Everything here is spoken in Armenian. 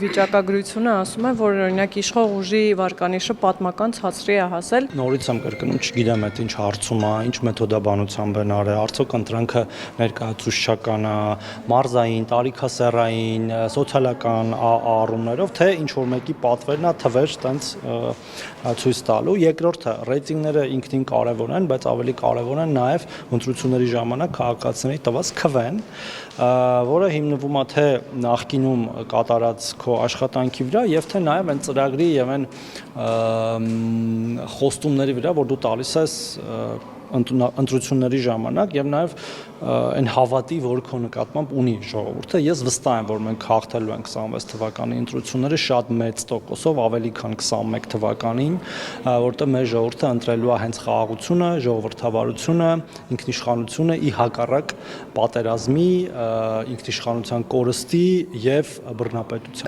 Վիճակագրությունը ասում է, որ օրինակ իշխող ուժի վարկանիշը պատմական ցածրի է հասել։ Նորից եմ կրկնում, չգիտեմ այդ ինչ հարցում է, ինչ մեթոդաբանությամբ են արել, արդյոք ընտրանքը ներկայացուցչական է, մարզային, տարիքասեռային, սոցիալական առումներով, թե ինչ որ մեկի պատվերն է թվեր տենց ցույց տալու։ Երկրորդը, ռեյտինգները ինքնին կարևոր են, բայց ավելի կարևոր են նաև ընտրությունների ժամանակ քաղաքացիների տված քվեն, որը հիմնվում է թե նախկինում կատարած քո աշխատանքի վրա եւ թե նաեւ այն ծրագրի եւ այն խոստումների վրա, որ դու տալիս ես ընտրությունների ժամանակ եւ նաեւ այն հավատի, որ քո նկատմամբ ունի ժողովուրդը։ Ես վստահ եմ, որ մենք հաղթելու ենք 26 թվականի ընտրությունները շատ մեծ տոկոսով, ավելի քան 21 թվականին, որտեղ մեր ժողովուրդը ընտրելու է հենց խաղաղությունը, ժողովրդավարությունը, ինքնիշխանությունը ի հակառակ պատերազմի, ինքնիշխանության կորստի եւ բռնապետության։